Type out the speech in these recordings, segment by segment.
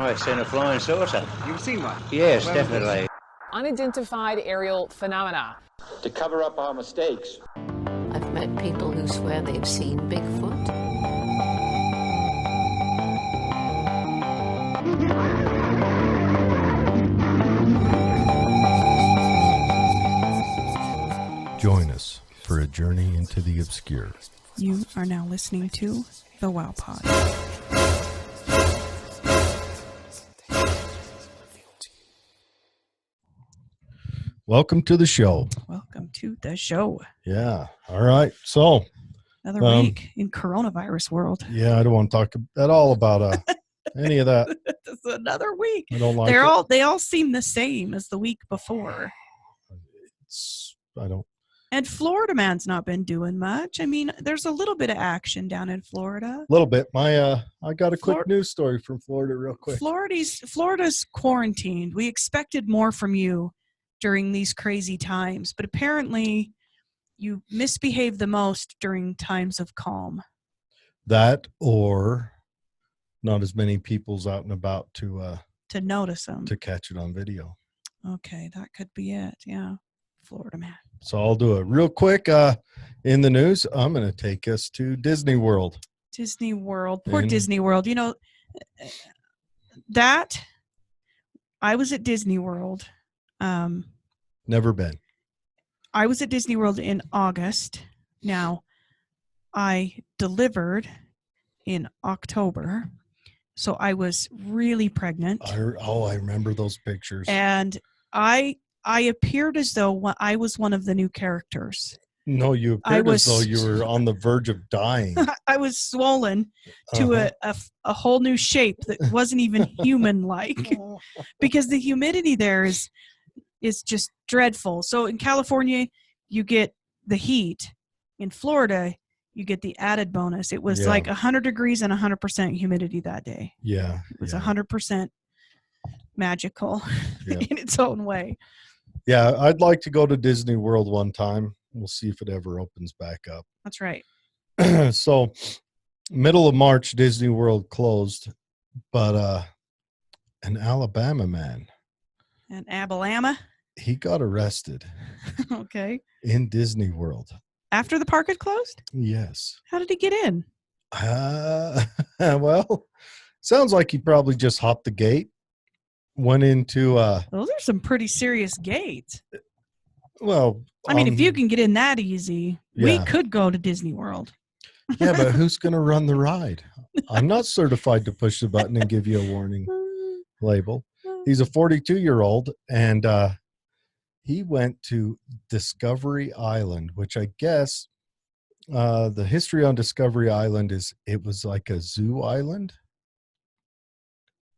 I've seen a flying saucer. You've seen one? Yes, definitely. Unidentified aerial phenomena. To cover up our mistakes. I've met people who swear they've seen Bigfoot. Join us for a journey into the obscure. You are now listening to The Wow Pod. Welcome to the show. Welcome to the show. Yeah. All right. So Another week in coronavirus world. yeah, I don't want to talk at all about any of that. It's another week. I don't like They all seem the same as the week before. And Florida man's not been doing much. I mean, there's a little bit of action down in Florida. A little bit. I got a quick news story from Florida real quick. Florida's quarantined. We expected more from you during these crazy times, but apparently you misbehave the most during times of calm. That or not as many people's out and about to notice them, to catch it on video. Okay, that could be it. Yeah, Florida man. So I'll do it real quick. In the news, I'm going to take us to Disney World. Disney World, poor Disney World. You know that I was at Disney World. Never been. I was at Disney World in August. Now, I delivered in October, so I was really pregnant. I remember those pictures. And I appeared as though I was one of the new characters. No, you appeared as though you were on the verge of dying. I was swollen to a whole new shape that wasn't even human-like because the humidity there is just dreadful. So in California, you get the heat. In Florida, you get the added bonus. It was like 100 degrees and 100% humidity that day. Yeah. It was 100% magical in its own way. Yeah, I'd like to go to Disney World one time. We'll see if it ever opens back up. That's right. So, middle of March, Disney World closed, but an Alabama man. An Alabama? He got arrested. Okay. In Disney World. After the park had closed? Yes. How did he get in? Well, sounds like he probably just hopped the gate. Went into those are some pretty serious gates. Well, I mean, if you can get in that easy, we could go to Disney World. Yeah, but who's going to run the ride? I'm not certified to push the button and give you a warning label. He's a 42-year-old, and he went to Discovery Island, which I guess the history on Discovery Island is it was like a zoo island.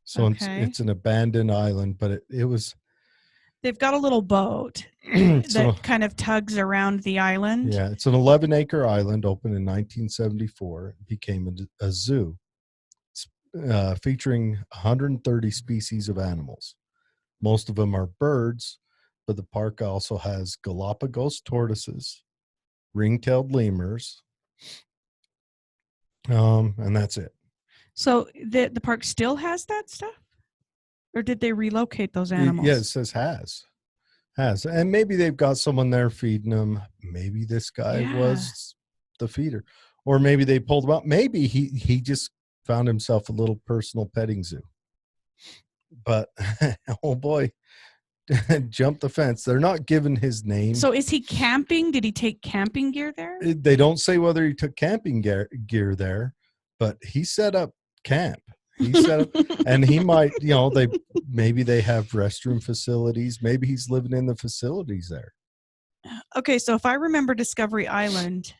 So it's an abandoned island, but it was. They've got a little boat that kind of tugs around the island. Yeah, it's an 11-acre island opened in 1974. It became a zoo featuring 130 species of animals. Most of them are birds, but the park also has Galapagos tortoises, ring-tailed lemurs, and that's it. So the park still has that stuff? Or did they relocate those animals? Yeah, it says has. And maybe they've got someone there feeding them. Maybe this guy was the feeder. Or maybe they pulled him out. Maybe he just found himself a little personal petting zoo. But, oh boy, jumped the fence. They're not giving his name. So is he camping? Did he take camping gear there? They don't say whether he took camping gear there, but he set up camp. He set up, and he might, maybe they have restroom facilities. Maybe he's living in the facilities there. Okay, so if I remember Discovery Island,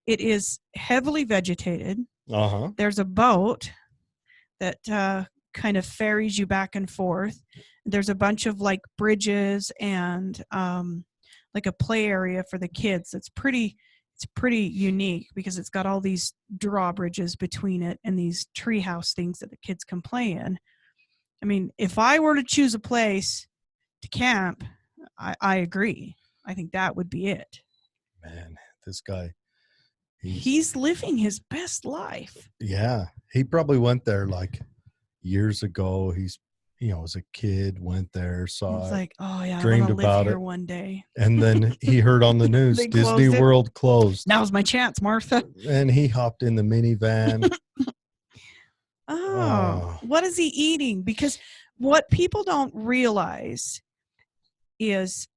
it is heavily vegetated. Uh-huh. There's a boat that kind of ferries you back and forth. There's a bunch of like bridges and like a play area for the kids. It's pretty unique because it's got all these drawbridges between it and these treehouse things that the kids can play in. I mean, if I were to choose a place to camp, I agree. I think that would be it. Man, this guy. He's living his best life. Yeah. He probably went there like, years ago. He's, as a kid, went there, It's saw it, like, oh yeah, I dreamed want to live about here it. one day. And then he heard on the news, They Disney closed it. World closed. Now's my chance, Martha. And he hopped in the minivan. Oh, what is he eating? Because what people don't realize is,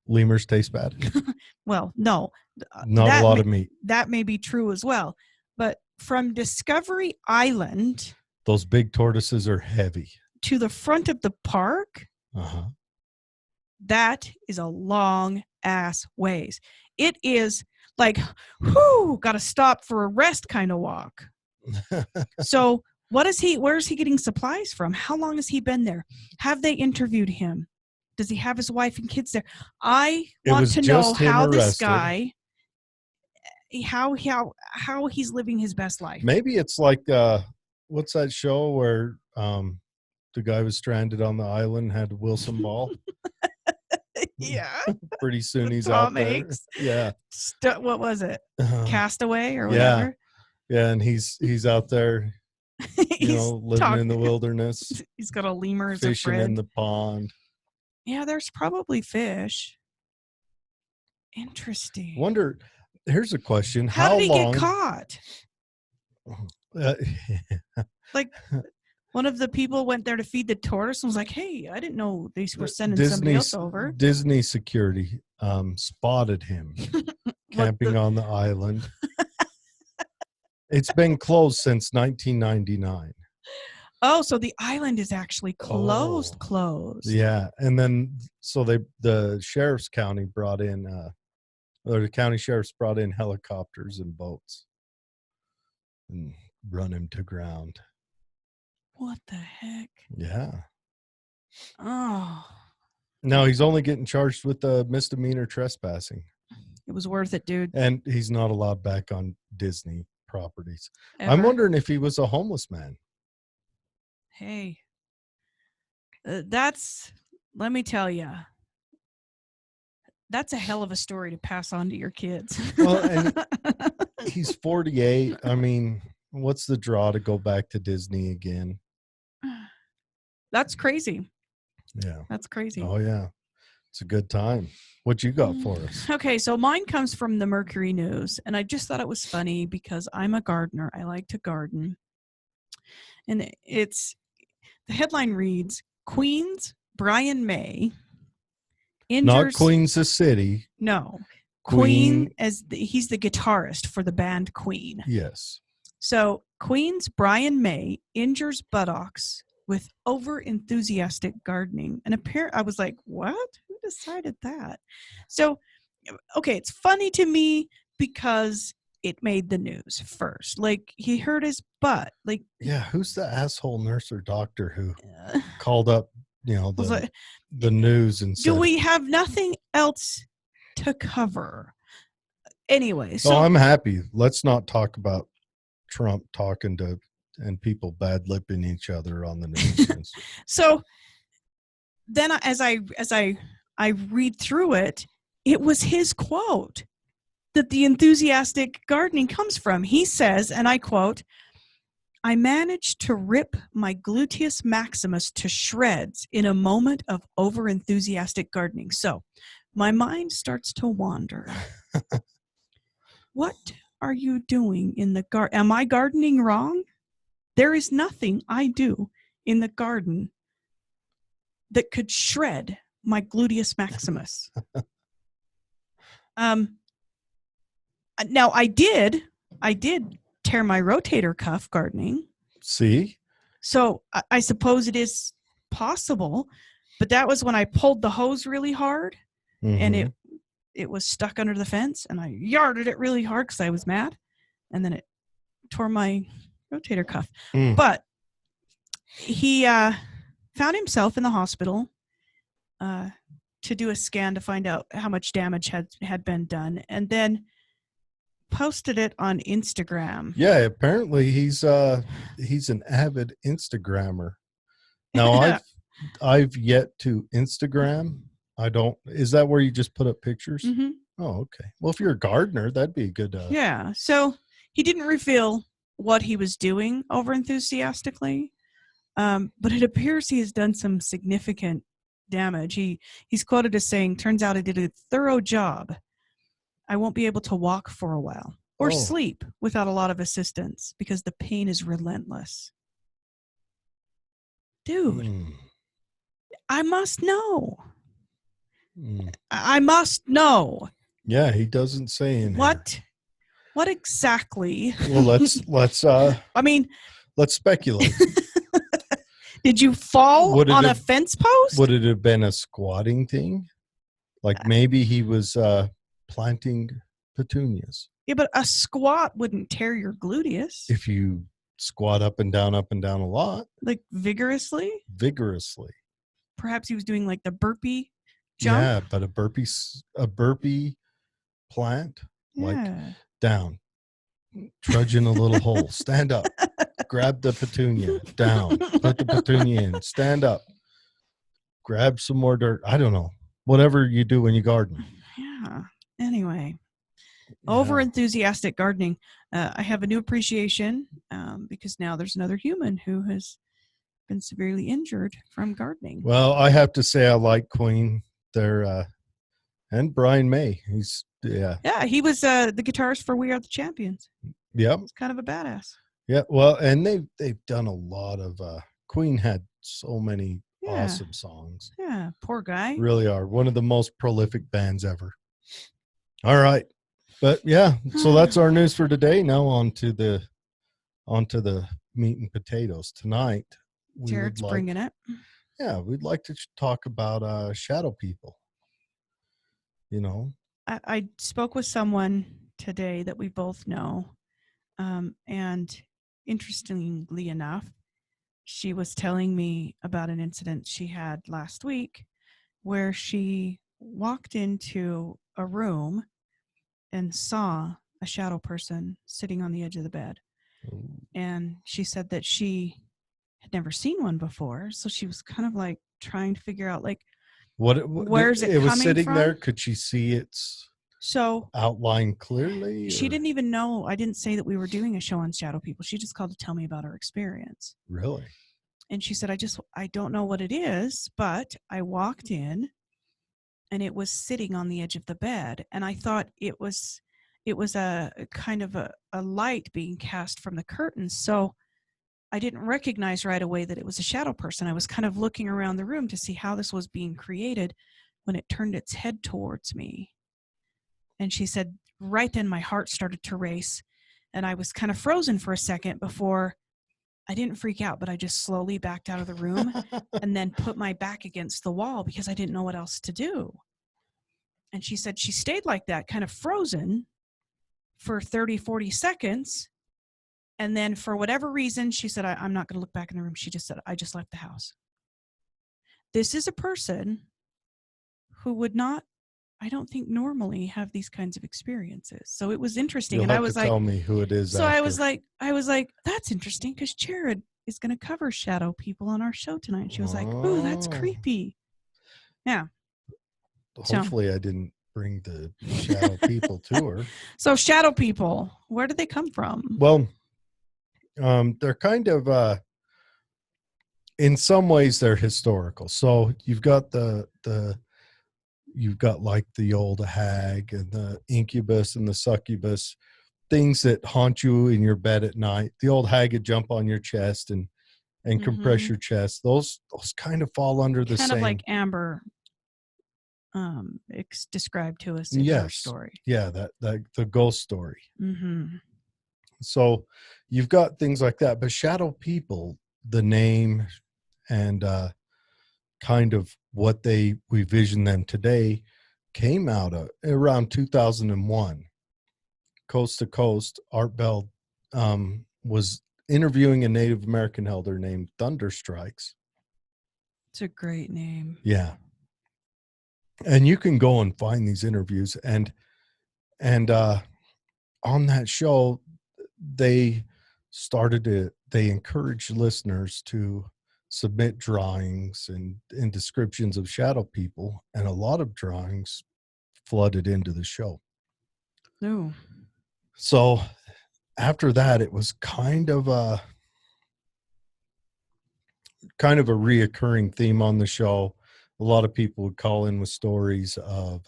Lemurs taste bad. well, no, Not a lot of meat. That may be true as well. But from Discovery Island, Those big tortoises are heavy. To the front of the park, that is a long ass ways. It is like, got to stop for a rest kind of walk. So where's he getting supplies from? How long has he been there? Have they interviewed him? Does he have his wife and kids there? I want to know how this guy, how he's living his best life. Maybe it's like, what's that show where the guy was stranded on the island, had Wilson Ball? Yeah. Pretty soon he's Tom out there. Hanks. Yeah. What was it? Castaway or whatever? Yeah, and he's out there, living in the wilderness. He's got a lemur as fishing a friend. in the pond. Yeah, there's probably fish. Interesting. Wonder, here's a question. How did he get caught? Like, one of the people went there to feed the tortoise and was like, hey, I didn't know they were sending somebody else over. Disney security spotted him camping on the island. It's been closed since 1999. Oh, so the island is actually closed. Yeah, and then so the sheriff's county brought in, or the county sheriffs brought in helicopters and boats and run him to ground. What the heck? Yeah. Oh. No, he's only getting charged with misdemeanor trespassing. It was worth it, dude. And he's not allowed back on Disney properties. Ever? I'm wondering if he was a homeless man. Hey, let me tell you, that's a hell of a story to pass on to your kids. Well, and he's 48. I mean, what's the draw to go back to Disney again? That's crazy. Yeah. That's crazy. Oh, yeah. It's a good time. What you got for us? Okay, so mine comes from the Mercury News, and I just thought it was funny because I'm a gardener. I like to garden. And the headline reads, Queen's Brian May injures... Not Queen's the city. No. Queen he's the guitarist for the band Queen. Yes. So Queen's Brian May injures buttocks with over-enthusiastic gardening. And I was like, what? Who decided that? So, okay, it's funny to me because it made the news first. Like, he hurt his butt. Like, yeah, who's the asshole nurse or doctor who called up, the news and said, do we have nothing else to cover? Anyway, so I'm happy. Let's not talk about Trump talking to and people bad lipping each other on the news. So then as I read through it, it was his quote that the enthusiastic gardening comes from. He says, and I quote, I managed to rip my gluteus maximus to shreds in a moment of over-enthusiastic gardening. So my mind starts to wander. What are you doing in the garden? Am I gardening wrong? There is nothing I do in the garden that could shred my gluteus maximus. Now I did tear my rotator cuff gardening. See? So I suppose it is possible, but that was when I pulled the hose really hard and it was stuck under the fence and I yarded it really hard because I was mad, and then it tore my rotator cuff. But he found himself in the hospital to do a scan to find out how much damage had been done, and then posted it on Instagram. Yeah, apparently he's an avid Instagrammer. Now I've yet to Instagram. I don't. Is that where you just put up pictures? Mm-hmm. Oh, okay. Well, if you're a gardener, that'd be a good. Yeah. So he didn't reveal what he was doing over enthusiastically, But it appears he has done some significant damage. He's quoted as saying, "Turns out I did a thorough job. I won't be able to walk for a while or sleep without a lot of assistance because the pain is relentless." Dude, I must know. I must know. Yeah, he doesn't say in What exactly? Well, let's I mean, let's speculate. did you fall on a fence post? Would it have been a squatting thing? Like maybe he was planting petunias. Yeah, but a squat wouldn't tear your gluteus. If you squat up and down a lot. Like vigorously? Vigorously. Perhaps he was doing like the burpee jump. Yeah, but a burpee plant, like down, trudge in a little hole, stand up, grab the petunia, down, put the petunia in, stand up, grab some more dirt. I don't know. Whatever you do when you garden. Yeah. Anyway, over enthusiastic gardening. I have a new appreciation because now there's another human who has been severely injured from gardening. Well, I have to say I like Queen there, and Brian May. Yeah, he was the guitarist for We Are the Champions. Yep. He's kind of a badass. Yeah, well, and they've done a lot of Queen had so many awesome songs. Yeah, poor guy. Really are one of the most prolific bands ever. All right. But yeah, so that's our news for today. Now on to the meat and potatoes. Tonight Jared's bringing it. Yeah, we'd like to talk about shadow people. You know, I spoke with someone today that we both know, and interestingly enough, she was telling me about an incident she had last week where she walked into a room and saw a shadow person sitting on the edge of the bed. And she said that she had never seen one before, so she was kind of like trying to figure out like where's it coming from? It was sitting there. Could she see its so outline clearly? She didn't even know. I didn't say that we were doing a show on shadow people. She just called to tell me about her experience. Really? And she said, I don't know what it is, but I walked in and it was sitting on the edge of the bed. And I thought it was a kind of a light being cast from the curtains. So I didn't recognize right away that it was a shadow person. I was kind of looking around the room to see how this was being created when it turned its head towards me. And she said, right then my heart started to race and I was kind of frozen for a second before I didn't freak out, but I just slowly backed out of the room and then put my back against the wall because I didn't know what else to do. And she said she stayed like that, kind of frozen for 30, 40 seconds. And then for whatever reason, she said, I'm not going to look back in the room. She just said, I just left the house. This is a person who would not, I don't think, normally have these kinds of experiences. So it was interesting. You'll and have I was to like, tell me who it is. So after. I was like, that's interesting because Jared is going to cover shadow people on our show tonight. And she was like, oh, that's creepy. Yeah. Hopefully I didn't bring the shadow people to her. So shadow people, where did they come from? Well, they're kind of, in some ways they're historical. So you've got you've got like the old hag and the incubus and the succubus, things that haunt you in your bed at night. The old hag would jump on your chest and compress your chest. Those kind of fall under the same. Kind of like Amber described to us in her story. Yeah, that the ghost story. Mm-hmm. So you've got things like that. But shadow people, the name and kind of what we vision them today came out of around 2001. Coast to Coast, Art Bell was interviewing a Native American elder named Thunderstrikes. It's a great name. Yeah. And you can go and find these interviews and on that show they encouraged listeners to submit drawings and descriptions of shadow people, and a lot of drawings flooded into the show. No. So after that, it was kind of kind of a reoccurring theme on the show. A lot of people would call in with stories of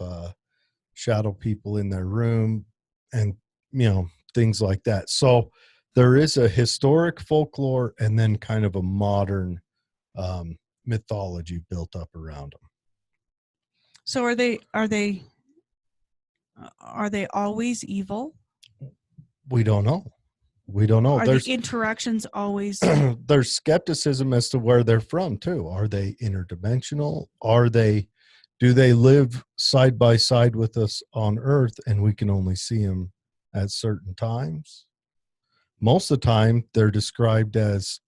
shadow people in their room and, things like that. So there is a historic folklore and then kind of a modern mythology built up around them. So are they always evil? We don't know. Are There's the interactions always there's skepticism as to where they're from too. Are they interdimensional? Do they live side by side with us on Earth and we can only see them at certain times? Most of the time they're described as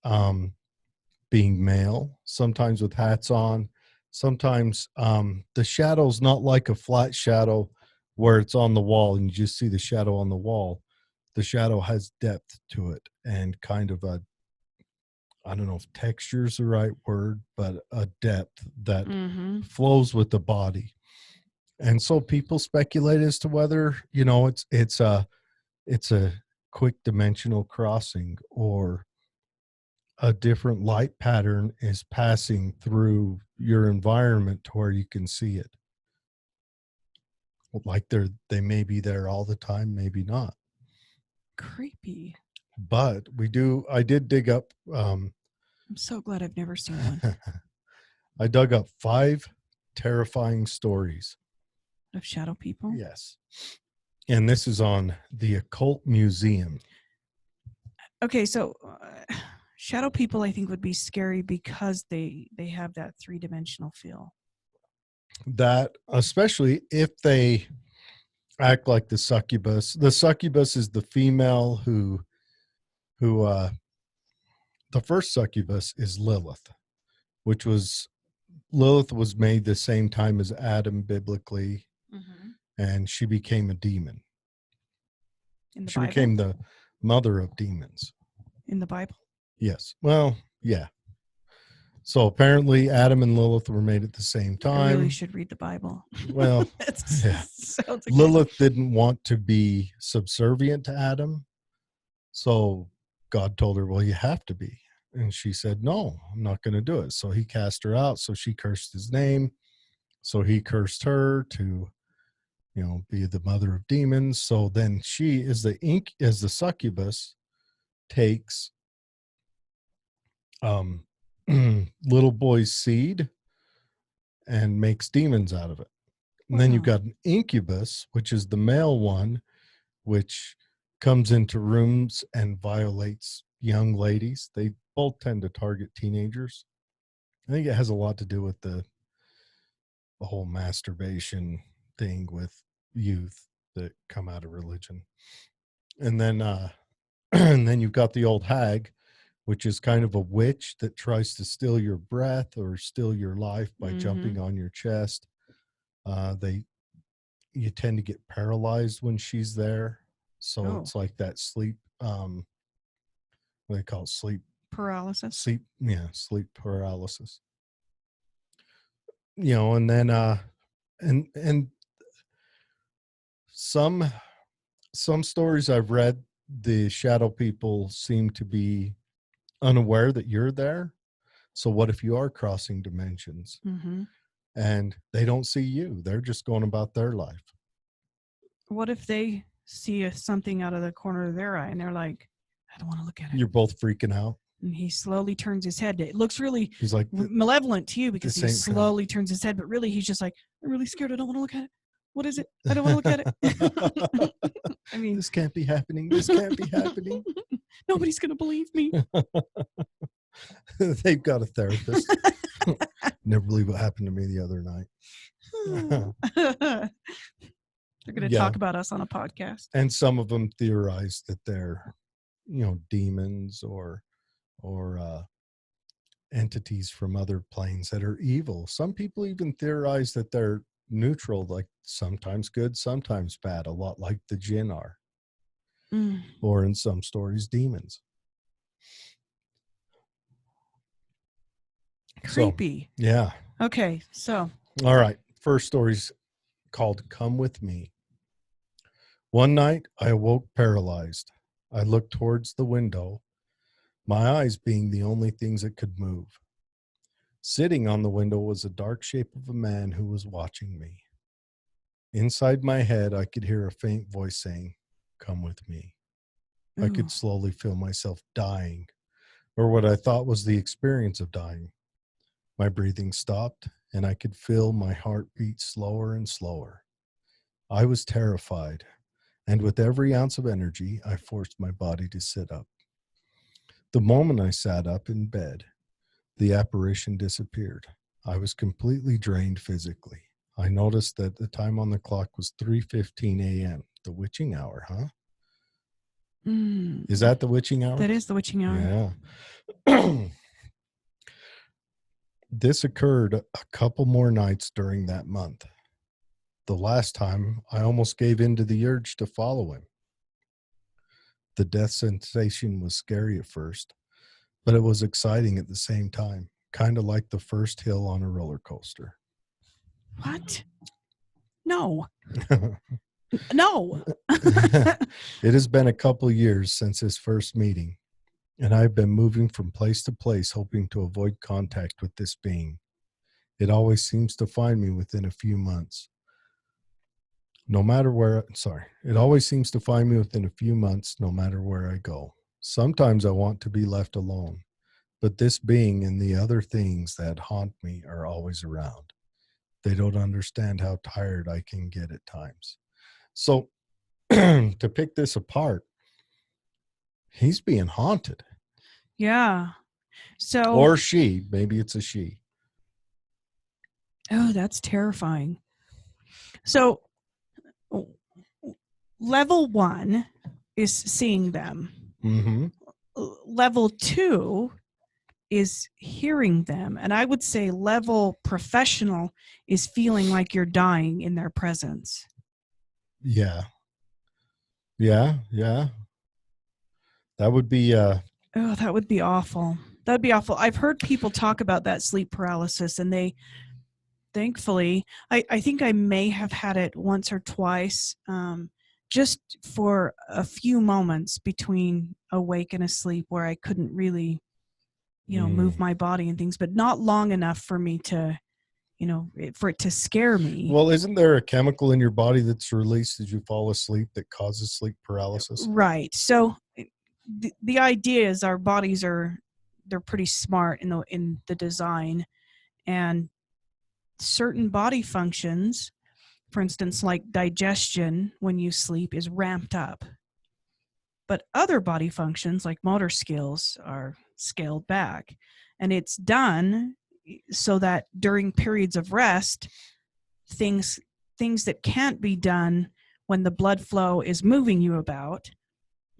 being male, sometimes with hats on. Sometimes the shadow's not like a flat shadow where it's on the wall and you just see the shadow on the wall. The shadow has depth to it and kind of I don't know if texture is the right word, but a depth that flows with the body. And so people speculate as to whether, it's a quick dimensional crossing or a different light pattern is passing through your environment to where you can see it. Like they may be there all the time, maybe not. creepy? But I did dig up I'm so glad I've never seen one. I dug up 5 terrifying stories. Of shadow people? Yes. And this is on the Occult Museum. Okay, so shadow people I think would be scary because they have that 3-dimensional feel. That, especially if they act like the succubus. The succubus is the female who the first succubus is Lilith, Lilith was made the same time as Adam biblically, and she became a demon. In the She Bible? became the mother of demons. In the Bible? Yes. Well, yeah. So apparently Adam and Lilith were made at the same I time. really should read the Bible. Well, yeah. Sounds like Lilith didn't want to be subservient to Adam. So God told her, well, you have to be. And she said, no, I'm not going to do it. So he cast her out. So she cursed his name. So he cursed her to, be the mother of demons. So then she is as the succubus takes little boy's seed and makes demons out of it. And then you've got an incubus, which is the male one, which comes into rooms and violates young ladies. They both tend to target teenagers. I think it has a lot to do with the whole masturbation thing with youth that come out of religion. And then and then you've got the old hag, which is kind of a witch that tries to steal your breath or steal your life by jumping on your chest. You tend to get paralyzed when she's there. So it's like that sleep, what do they call it? Sleep paralysis. Sleep paralysis. And then and some stories I've read, the shadow people seem to be unaware that you're there. So what if you are crossing dimensions and they don't see you? They're just going about their life. What if they see something out of the corner of their eye and they're like, I don't want to look at it. You're both freaking out. And he slowly turns his head. It looks really He's like malevolent to you because he slowly turns his head, but really he's just like, I'm really scared. I don't want to look at it. What is it? I don't want to look at it. I mean, this can't be happening. This can't be happening. Nobody's going to believe me. They've got a therapist. Never believe what happened to me the other night. They're going to talk about us on a podcast. And some of them theorize that they're, demons or entities from other planes that are evil. Some people even theorize that they're neutral, like sometimes good, sometimes bad, a lot like the jinn are. Or in some stories, demons. Creepy. So, yeah. Okay, so. All right. First story's called Come With Me. One night, I awoke paralyzed. I looked towards the window, my eyes being the only things that could move. Sitting on the window was a dark shape of a man who was watching me. Inside my head, I could hear a faint voice saying, "Come with me." I Ooh. could slowly feel myself dying, or what I thought was the experience of dying. My breathing stopped, and I could feel my heart beat slower and slower. I was terrified, and with every ounce of energy, I forced my body to sit up. The moment I sat up in bed, the apparition disappeared. I was completely drained physically. I noticed that the time on the clock was 3:15 a.m., the witching hour, huh? Is that the witching hour? That is the witching hour. Yeah. This occurred a couple more nights during that month. The last time, I almost gave in to the urge to follow him. The death sensation was scary at first, but it was exciting at the same time, kind of like the first hill on a roller coaster. What? No. No. It has been a couple years since his first meeting, and I've been moving from place to place hoping to avoid contact with this being. It always seems to find me within a few months. It always seems to find me within a few months, no matter where I go. Sometimes I want to be left alone, but this being and the other things that haunt me are always around. They don't understand how tired I can get at times. So to pick this apart, he's being haunted. Yeah. So. Or she. Maybe it's a she. Oh, that's terrifying. So level 1 is seeing them. Mm-hmm. Level 2 is hearing them. And I would say level professional is feeling like you're dying in their presence. Yeah. Yeah. That would be that would be awful. That'd be awful. I've heard people talk about that sleep paralysis, and they thankfully, I think I may have had it once or twice, just for a few moments between awake and asleep where I couldn't really, move my body and things, but not long enough for me to, for it to scare me. Well, isn't there a chemical in your body that's released as you fall asleep that causes sleep paralysis? Right. So the idea is our bodies they're pretty smart in the design, and certain body functions, for instance, like digestion when you sleep, is ramped up. But other body functions like motor skills are scaled back. And it's done so that during periods of rest, things that can't be done when the blood flow is moving you about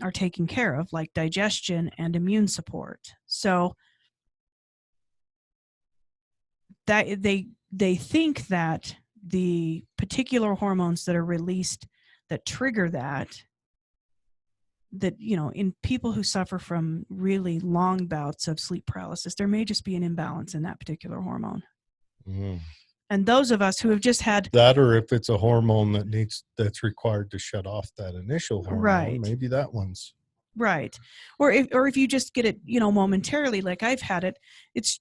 are taken care of, like digestion and immune support. So that they think that the particular hormones that are released that trigger that in people who suffer from really long bouts of sleep paralysis, there may just be an imbalance in that particular hormone. And those of us who have just had that, or if it's a hormone that's required to shut off that initial hormone, right, maybe that one's right. Or if you just get it, momentarily, like I've had it, it's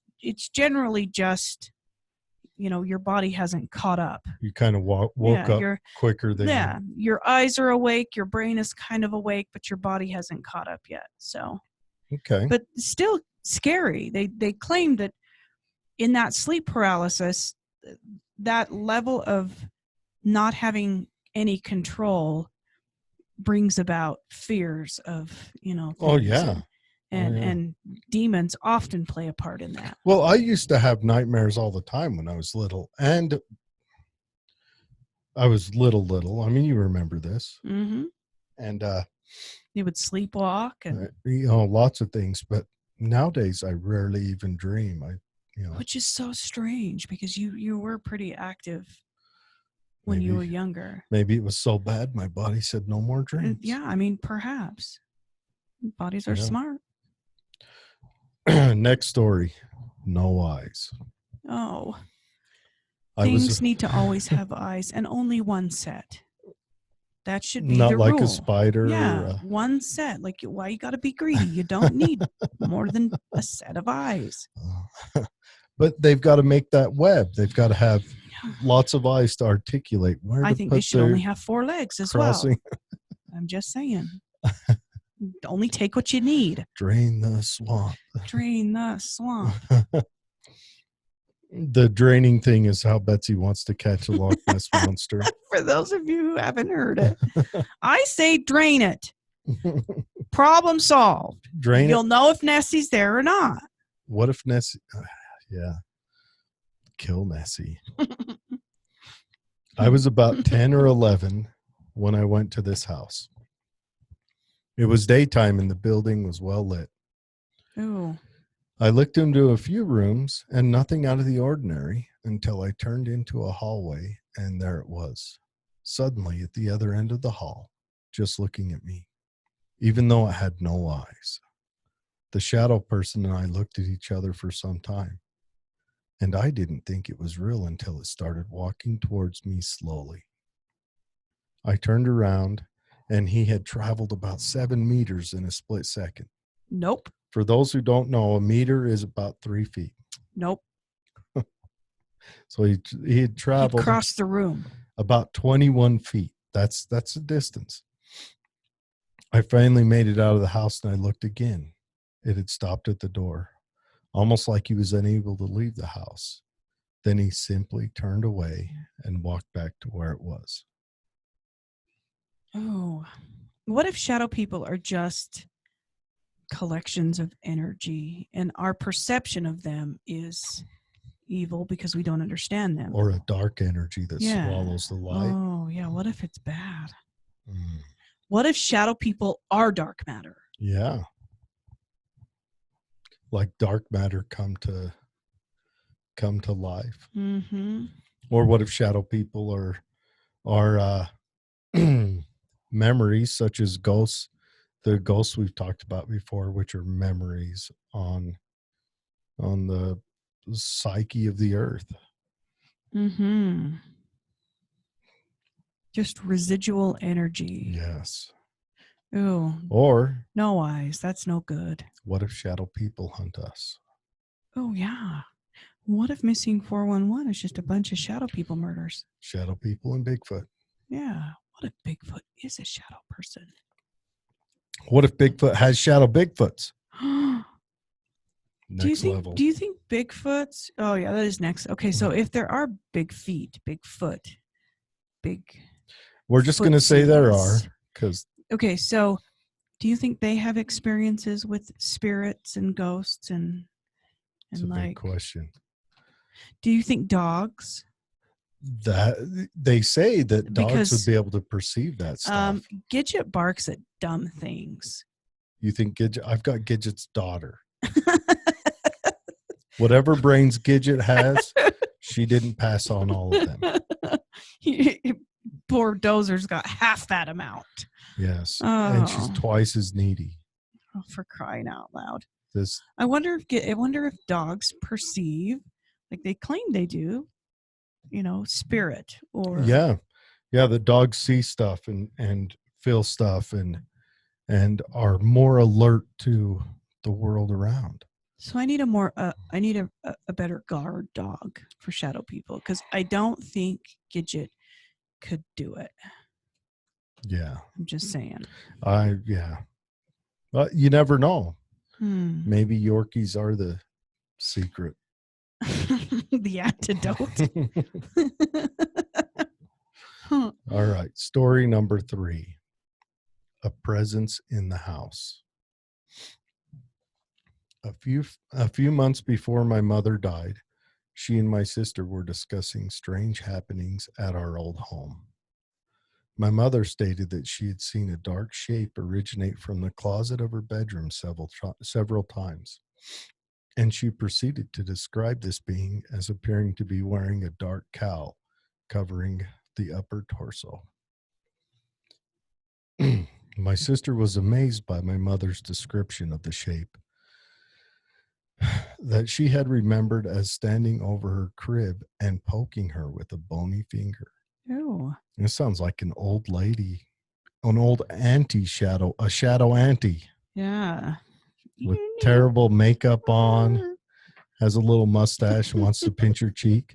generally just, your body hasn't caught up. You kind of woke up quicker than your eyes are awake, your brain is kind of awake, but your body hasn't caught up yet. So okay, but still scary. They claim that in that sleep paralysis, that level of not having any control brings about fears of things. Oh yeah. And demons often play a part in that. Well, I used to have nightmares all the time when I was little, and I was little. I mean, you remember this. Mm-hmm. And you would sleepwalk and lots of things. But nowadays, I rarely even dream. Which is so strange because you were pretty active when you were younger. Maybe it was so bad my body said no more dreams. Yeah, I mean, perhaps. Bodies are smart. Next story. No eyes. Oh. Things need to always have eyes, and only one set. That should be not the like rule. A spider. Yeah, one set. Like, why you got to be greedy? You don't need more than a set of eyes. But they've got to make that web. They've got to have lots of eyes to articulate where I to think put they should their only have 4 legs as crossing. well. I'm just saying. Only take what you need. Drain the swamp. Drain the swamp. The draining thing is how Betsy wants to catch a Loch Ness monster. For those of you who haven't heard it, I say drain it. Problem solved. Drain You'll it. know if Nessie's there or not. What if Nessie? Yeah. Kill Nessie. I was about 10 or 11 when I went to this house. It was daytime and the building was well lit. Oh. I looked into a few rooms and nothing out of the ordinary until I turned into a hallway, and there it was, suddenly at the other end of the hall, just looking at me, even though it had no eyes. The shadow person and I looked at each other for some time, and I didn't think it was real until it started walking towards me slowly. I turned around, and he had traveled about 7 meters in a split second. Nope. For those who don't know, a meter is about 3 feet. Nope. So he had He traveled crossed the room. about 21 feet. That's the distance. I finally made it out of the house and I looked again. It had stopped at the door, almost like he was unable to leave the house. Then he simply turned away and walked back to where it was. Oh. What if shadow people are just collections of energy and our perception of them is evil because we don't understand them? Or a dark energy that swallows the light. Oh, yeah. What if it's bad? Mm. What if shadow people are dark matter? Yeah. Like dark matter come to life. Mm-hmm. Or what if shadow people are memories such as ghosts, the ghosts we've talked about before, which are memories on the psyche of the earth. Mm-hmm. Just residual energy. Yes. Oh, Or no eyes. That's no good. what if shadow people hunt us? Oh, yeah. What if missing 411 is just a bunch of shadow people murders? Shadow people and Bigfoot. Yeah. What if Bigfoot is a shadow person? What if Bigfoot has shadow Bigfoots? do you Next think? level. Do you think Bigfoots? Oh, yeah, that is next. Okay, so if there are big feet, Bigfoot, big. We're just going to say there are, because. Okay, so do you think they have experiences with spirits and ghosts and It's a big question. Do you think dogs? That they say that dogs would be able to perceive that stuff. Gidget barks at dumb things. You think Gidget? I've got Gidget's daughter. Whatever brains Gidget has, she didn't pass on all of them. Poor Dozer's got half that amount. Yes, Oh. and she's twice as needy. Oh, for crying out loud! This I wonder if dogs perceive, like they claim they do, spirit or yeah, the dogs see stuff and feel stuff and are more alert to the world around. So I need a better guard dog for shadow people because I don't think Gidget could do it. Yeah, I'm just saying. But you never know. Maybe Maybe Yorkies are the secret. the antidote. All right, story number 3. A presence in the house. A few months before my mother died, she and my sister were discussing strange happenings at our old home. My mother stated that she had seen a dark shape originate from the closet of her bedroom several times, and she proceeded to describe this being as appearing to be wearing a dark cowl covering the upper torso. My sister was amazed by my mother's description of the shape that she had remembered as standing over her crib and poking her with a bony finger. Ew. This sounds like an old lady, an old auntie shadow, a shadow auntie. Yeah. With terrible makeup on has a little mustache and wants to pinch your cheek.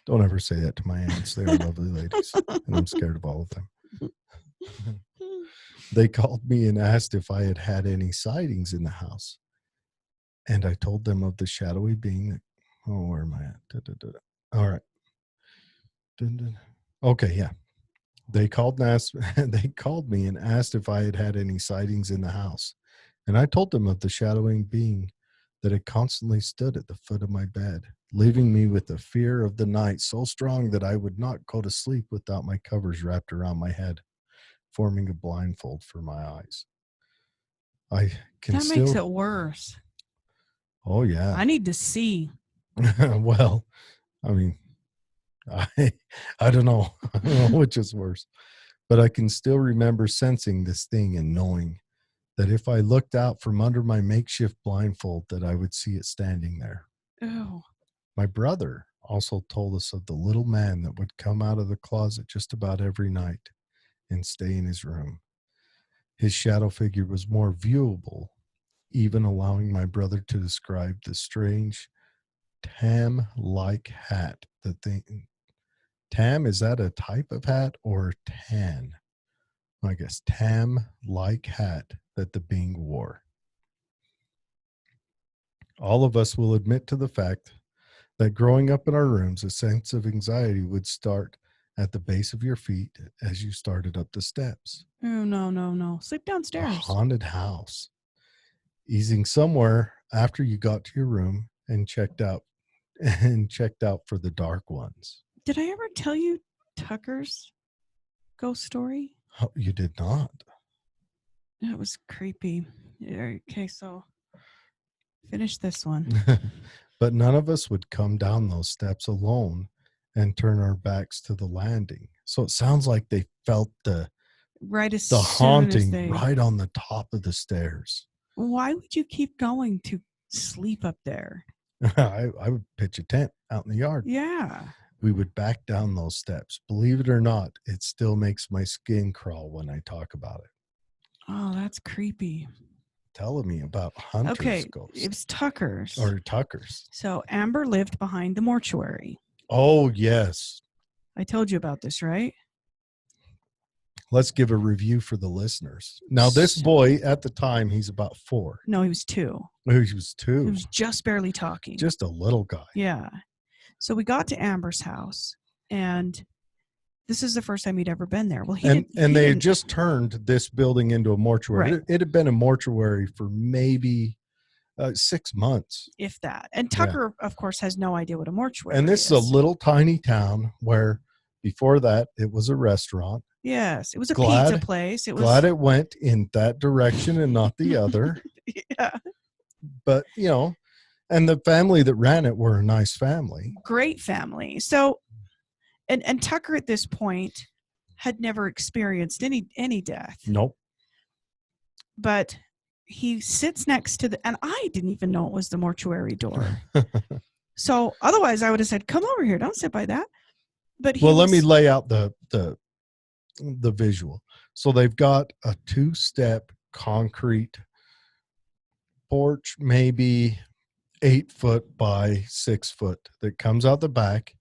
Don't ever say that to my aunts. They are lovely ladies, and I'm scared of all of them. They called me and asked if I had had any sightings in the house. And I told them of the shadowy being that, oh, where am I at? Da, da, da, da. All right. Dun, dun. Okay, yeah. They called me and asked if I had had any sightings in the house. And I told them of the shadowing being that had constantly stood at the foot of my bed, leaving me with the fear of the night so strong that I would not go to sleep without my covers wrapped around my head, forming a blindfold for my eyes. I can That makes it worse. Oh, yeah. I need to see. Well, I mean, I don't know. I don't know which is worse. But I can still remember sensing this thing and knowing that if I looked out from under my makeshift blindfold, that I would see it standing there. Oh. My brother also told us of the little man that would come out of the closet just about every night and stay in his room. His shadow figure was more viewable, even allowing my brother to describe the strange tam-like hat that tam, is that a type of hat or tan? I guess tam-like hat that the being wore. All of us will admit to the fact that growing up in our rooms, a sense of anxiety would start at the base of your feet as you started up the steps. Oh, no. Sleep A downstairs. haunted house. Easing somewhere after you got to your room and checked out for the dark ones. Did I ever tell you Tucker's ghost story? Oh, you did not. That was creepy. Okay, so finish this one. But none of us would come down those steps alone and turn our backs to the landing. So it sounds like they felt the haunting right on the top of the stairs. Why would you keep going to sleep up there? I would pitch a tent out in the yard. Yeah. We would back down those steps. Believe it or not, it still makes my skin crawl when I talk about it. Oh, that's creepy. Telling me about Hunter's ghost. It was Tucker's. Or Tucker's. So Amber lived behind the mortuary. Oh, yes. I told you about this, right? Let's give a review for the listeners. Now, this boy, at the time, he's about 4. No, he was 2. Oh, he was 2. He was just barely talking. Just a little guy. Yeah. So we got to Amber's house, and this is the first time he'd ever been there. Well, they had just turned this building into a mortuary. Right. It had been a mortuary for maybe 6 months. If that. And Tucker, of course, has no idea what a mortuary is. And this is a little tiny town where before that it was a restaurant. Yes, it was a pizza place. Glad it went in that direction and not the other. Yeah. But, and the family that ran it were a nice family. Great family. So, and Tucker at this point had never experienced any death. Nope. But he sits next to and I didn't even know it was the mortuary door. So otherwise I would have said, come over here. Don't sit by that. But let me lay out the visual. So they've got a 2-step concrete porch, maybe 8 foot by 6 foot, that comes out the back,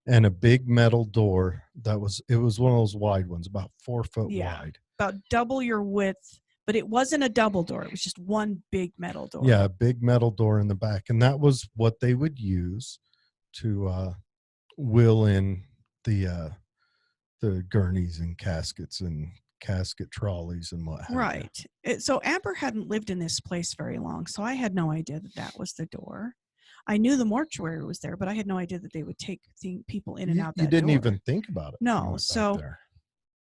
and a big metal door it was one of those wide ones, about 4 foot wide. About double your width, but it wasn't a double door. It was just one big metal door. Yeah, a big metal door in the back. And that was what they would use to wheel in the gurneys and caskets and casket trolleys and what have you. Right. So Amber hadn't lived in this place very long, so I had no idea that was the door. I knew the mortuary was there, but I had no idea that they would take people in and out that door. You didn't even think about it. No. So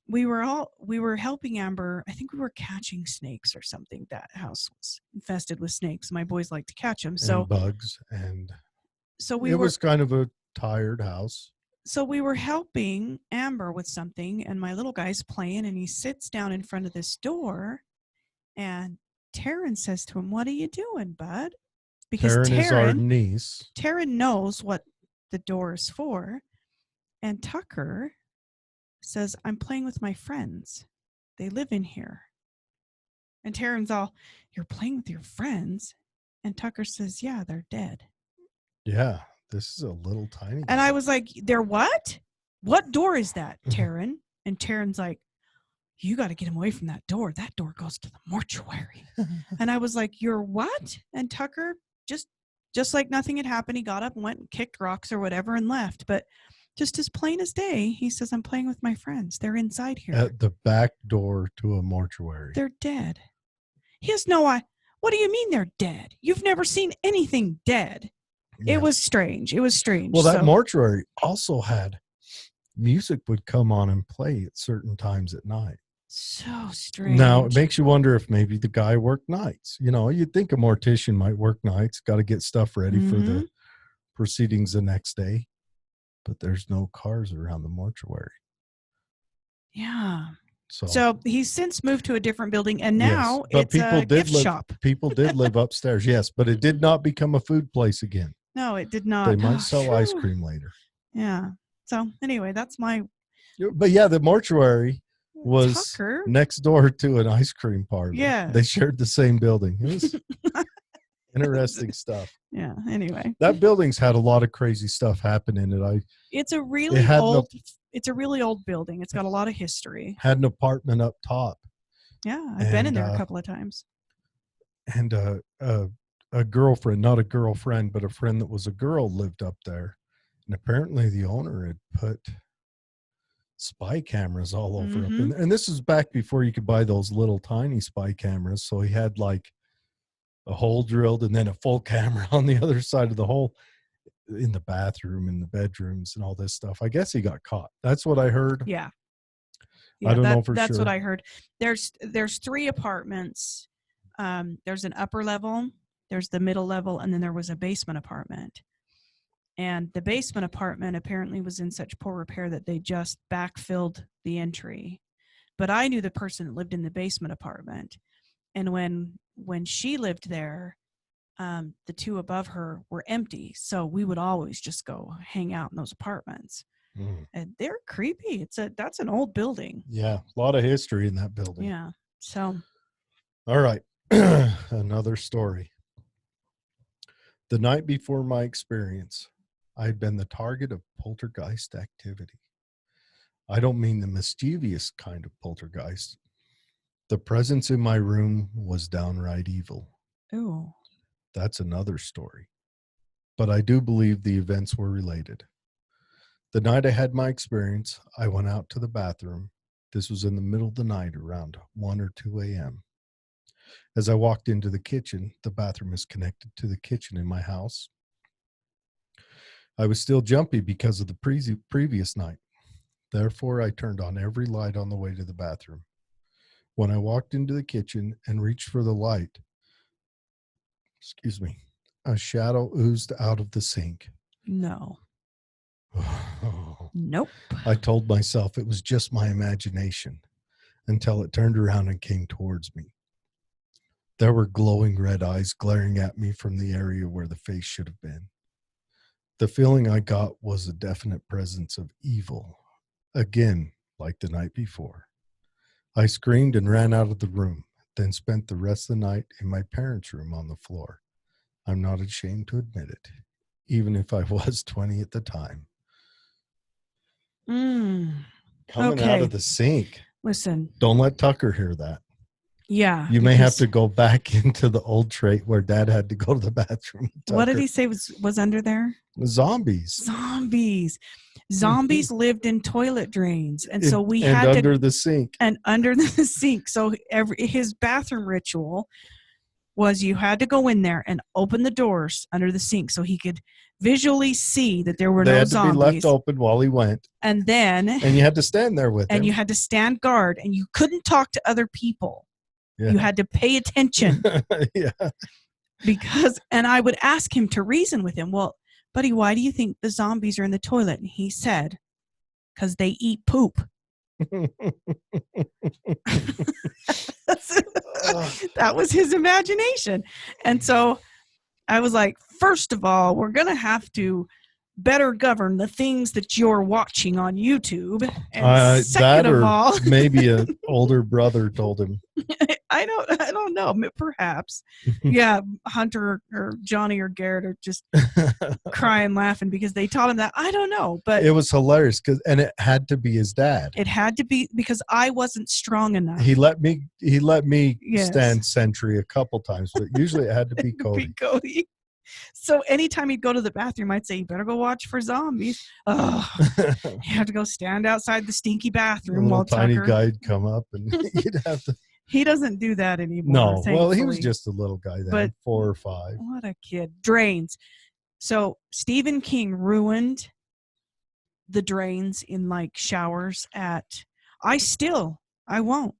we were helping Amber. I think we were catching snakes or something. That house was infested with snakes. My boys like to catch them. So and bugs. And so it was kind of a tired house. So we were helping Amber with something, and my little guy's playing, and he sits down in front of this door, and Taryn says to him, "What are you doing, bud?" Because Taryn is our niece. Taryn knows what the door is for, and Tucker says, "I'm playing with my friends. They live in here." And Taryn's all, "You're playing with your friends?" And Tucker says, yeah, they're dead. Yeah, this is a little tiny And guy. I was like, they're what? What door is that, Taryn? And Taryn's like, you got to get him away from that door. That door goes to the mortuary. And I was like, you're what? And Tucker, just like nothing had happened, he got up and went and kicked rocks or whatever and left. But just as plain as day, he says, I'm playing with my friends. They're inside here. At the back door to a mortuary. They're dead. He has no idea. What do you mean they're dead? You've never seen anything dead. Yeah. It was strange. It was strange. Well, that mortuary also had music would come on and play at certain times at night. So strange. Now, it makes you wonder if maybe the guy worked nights. You know, you'd think a mortician might work nights, got to get stuff ready for the proceedings the next day. But there's no cars around the mortuary. Yeah. So he's since moved to a different building, and now it's a gift shop. People did live upstairs, yes, but it did not become a food place again. No, it did not. They might sell ice cream later. Yeah. So anyway, that's my. But yeah, the mortuary was Tucker. next door to an ice cream parlor. Yeah. They shared the same building. It was interesting stuff. Yeah. Anyway, that building's had a lot of crazy stuff happen in it. It's a really old. It's a really old building. It's got a lot of history. Had an apartment up top. Yeah, I've been in there a couple of times. And a girlfriend, not a girlfriend, but a friend that was a girl lived up there. And apparently the owner had put spy cameras all over up in there. And this is back before you could buy those little tiny spy cameras. So he had like a hole drilled and then a full camera on the other side of the hole in the bathroom, in the bedrooms and all this stuff. I guess he got caught. That's what I heard. Yeah. I don't know for that's sure. What I heard. There's 3 apartments. There's an upper level, there's the middle level, and then there was a basement apartment. And the basement apartment apparently was in such poor repair that they just backfilled the entry. But I knew the person that lived in the basement apartment. And when she lived there, the 2 above her were empty. So we would always just go hang out in those apartments. And they're creepy. That's an old building. Yeah. A lot of history in that building. Yeah. So. All right. Another story. The night before my experience, I had been the target of poltergeist activity. I don't mean the mischievous kind of poltergeist. The presence in my room was downright evil. Ooh. That's another story. But I do believe the events were related. The night I had my experience, I went out to the bathroom. This was in the middle of the night, around 1 or 2 a.m. As I walked into the kitchen, the bathroom is connected to the kitchen in my house. I was still jumpy because of the previous night. Therefore, I turned on every light on the way to the bathroom. When I walked into the kitchen and reached for the light, a shadow oozed out of the sink. No. Nope. I told myself it was just my imagination until it turned around and came towards me. There were glowing red eyes glaring at me from the area where the face should have been. The feeling I got was a definite presence of evil, again, like the night before. I screamed and ran out of the room, then spent the rest of the night in my parents' room on the floor. I'm not ashamed to admit it, even if I was 20 at the time. Coming out of the sink. Listen. Don't let Tucker hear that. Yeah. You may have to go back into the old trait where Dad had to go to the bathroom. What did he say was under there? Zombies. Zombies lived in toilet drains. And so we had to. Under the sink. And under the sink. So his bathroom ritual was you had to go in there and open the doors under the sink so he could visually see that there were no zombies. They had to be left open while he went. And then. And you had to stand there with him. And you had to stand guard. And you couldn't talk to other people. Yeah. You had to pay attention. Yeah. And I would ask him to reason with him. Well, buddy, why do you think the zombies are in the toilet? And he said, because they eat poop. That was his imagination. And so I was like, first of all, we're going to have to better govern the things that you're watching on YouTube. And second of all, maybe an older brother told him. I don't know. Perhaps. Yeah, Hunter or Johnny or Garrett are just crying, laughing because they taught him that. I don't know, but It was hilarious and it had to be his dad. it had to be because I wasn't strong enough. He let me Yes. stand sentry a couple times, but usually it had to be Cody. Be Cody. So anytime he'd go to the bathroom, I'd say, "You better go watch for zombies." Oh, you have to go stand outside the stinky bathroom while tiny Tucker. guy'd come up and you'd have to. He doesn't do that anymore. No, well, he was thankfully. just a little guy then, But 4 or 5. What a kid. Drains. So Stephen King ruined the drains in like showers at. I won't.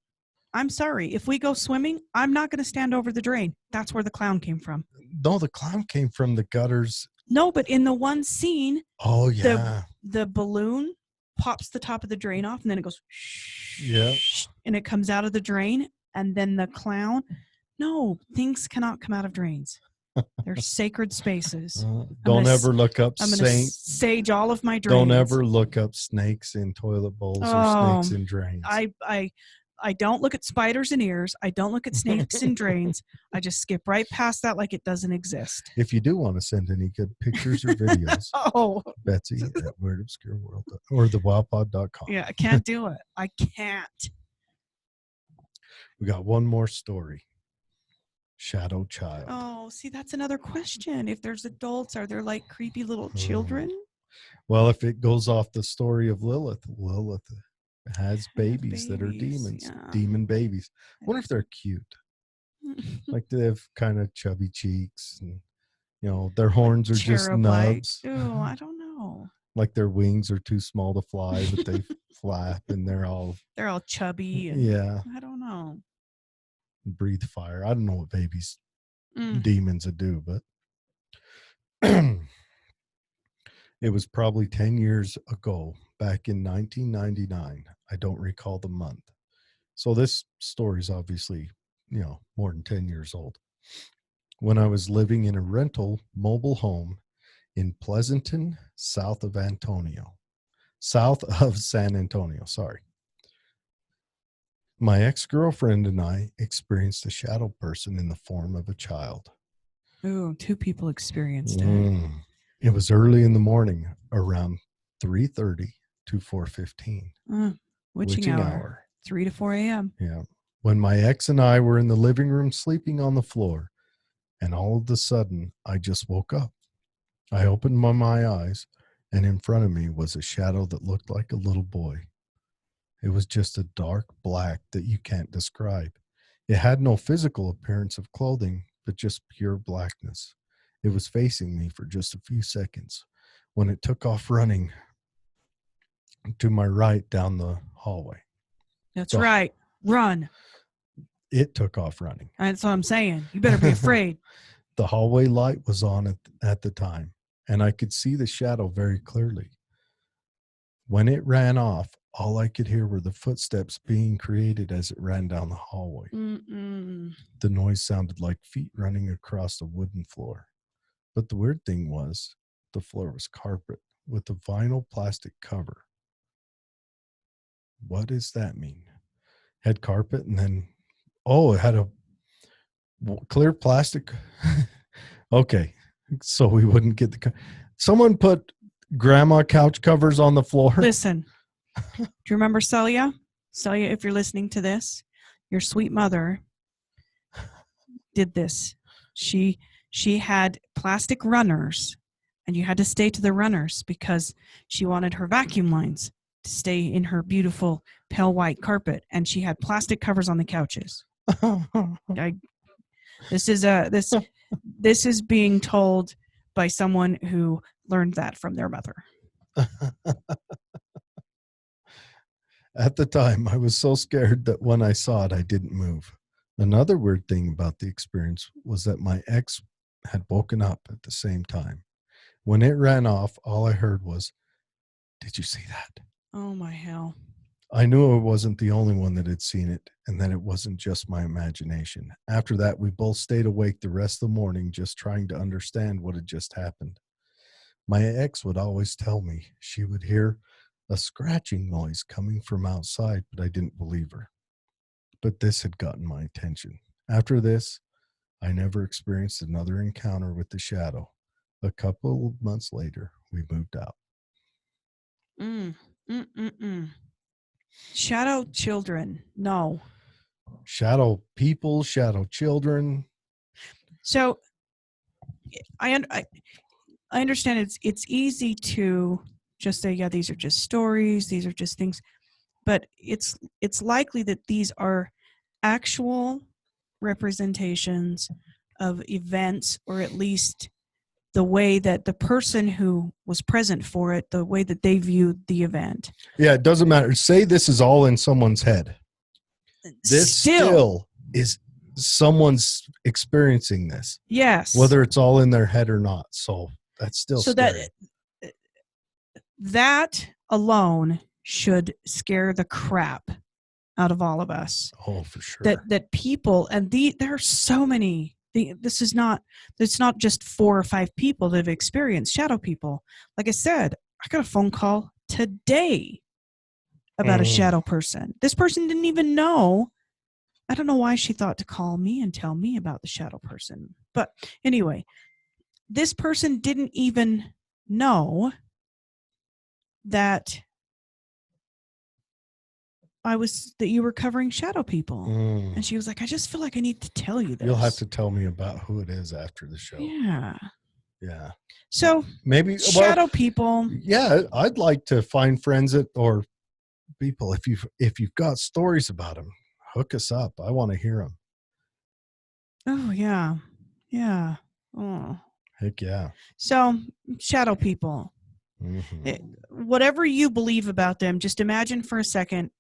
I'm sorry. If we go swimming, I'm not going to stand over the drain. That's where the clown came from. No, the clown came from the gutters. No, but in the one scene, Oh yeah, the balloon pops the top of the drain off, and then it goes. Yeah. And it comes out of the drain, and then the clown. No, things cannot come out of drains. They're sacred spaces. Don't ever look up I'm going to sage all of my drains. Don't ever look up snakes in toilet bowls or snakes in drains. I don't look at spiders in ears. I don't look at snakes in drains. I just skip right past that like it doesn't exist. If you do want to send any good pictures or videos, Betsy at Weird Obscure World or thewildpod.com. Yeah, I can't do it. I can't. We got one more story. Shadow child. Oh, see, that's another question. If there's adults, are there like creepy little children? Well, if it goes off the story of Lilith has babies that are demons, demon babies. I wonder if they're cute. Like they have kind of chubby cheeks and, their horns are just nubs. Oh, I don't know. Like their wings are too small to fly, but they flap and they're all chubby. And, yeah. I don't know. Breathe fire. I don't know what babies demons would do, but it was probably 10 years ago, back in 1999. I don't recall the month. So this story is obviously, more than 10 years old. When I was living in a rental mobile home in Pleasanton, south of San Antonio, sorry. My ex-girlfriend and I experienced a shadow person in the form of a child. Ooh, 2 people experienced it. It was early in the morning, around 3:30 to 4:15. Witching hour. 3 to 4 a.m. Yeah. When my ex and I were in the living room sleeping on the floor, and all of a sudden, I just woke up. I opened my eyes, and in front of me was a shadow that looked like a little boy. It was just a dark black that you can't describe. It had no physical appearance of clothing, but just pure blackness. It was facing me for just a few seconds when it took off running to my right down the hallway. That's right. Run. It took off running. That's what I'm saying. You better be afraid. The hallway light was on at the time, and I could see the shadow very clearly. When it ran off, all I could hear were the footsteps being created as it ran down the hallway. The noise sounded like feet running across a wooden floor. But the weird thing was, the floor was carpet with a vinyl plastic cover. What does that mean? Had carpet and then, it had a clear plastic. Okay, so we wouldn't get someone put grandma couch covers on the floor. Listen, do you remember Celia? Celia, if you're listening to this, your sweet mother did this. She had plastic runners, and you had to stay to the runners because she wanted her vacuum lines to stay in her beautiful pale white carpet, and she had plastic covers on the couches. This is being told by someone who learned that from their mother. At the time, I was so scared that when I saw it, I didn't move. Another weird thing about the experience was that my ex had woken up at the same time. When it ran off, all I heard was, "Did you see that?" Oh, my hell. I knew I wasn't the only one that had seen it, and that it wasn't just my imagination. After that, we both stayed awake the rest of the morning just trying to understand what had just happened. My ex would always tell me she would hear a scratching noise coming from outside, but I didn't believe her. But this had gotten my attention. After this, I never experienced another encounter with the shadow. A couple of months later, we moved out. Shadow children. No. Shadow people, shadow children. So I understand it's easy to just say, yeah, these are just stories, these are just things, but it's likely that these are actual representations of events, or at least the way that the person who was present for it, the way that they viewed the event. Yeah, it doesn't matter. Say this is all in someone's head. This still is someone's experiencing this. Yes. Whether it's all in their head or not. So that's still scary. That alone should scare the crap out of all of us. Oh, for sure. That people, and there are so many. It's not just 4 or 5 people that have experienced shadow people. Like I said, I got a phone call today about a shadow person. This person didn't even know. I don't know why she thought to call me and tell me about the shadow person. But anyway, this person didn't even know that you were covering shadow people. And she was like, I just feel like I need to tell you this. You'll have to tell me about who it is after the show. Yeah. Yeah. So maybe shadow people. Yeah, I'd like to find friends or people. If you've got stories about them, hook us up. I want to hear them. Oh yeah. Yeah. Oh. Heck yeah. So shadow people. Whatever you believe about them, just imagine for a second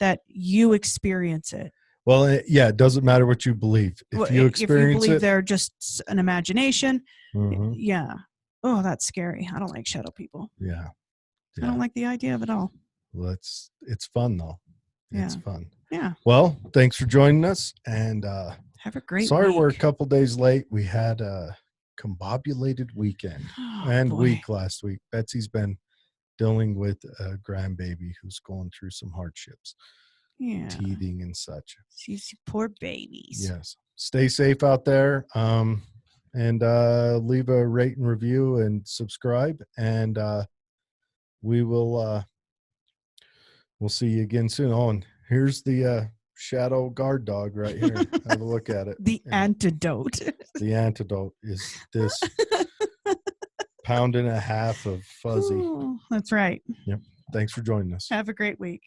that you experience it. Well, it doesn't matter what you believe. If you believe they're just an imagination, yeah. Oh, that's scary. I don't like shadow people. Yeah. I don't like the idea of it all. Well, it's fun though. It's fun. Yeah. Well, thanks for joining us, and have a great sorry week. We're a couple days late. We had a combobulated weekend week last week. Betsy's been dealing with a grandbaby who's going through some hardships. Yeah. Teething and such. She's poor babies. Yes. Stay safe out there. And leave a rate and review and subscribe. And we will we'll see you again soon. Oh, and here's the shadow guard dog right here. Have a look at it. The antidote. The antidote is this pound and a half of fuzzy. Oh, that's right. Yep. Thanks for joining us. Have a great week.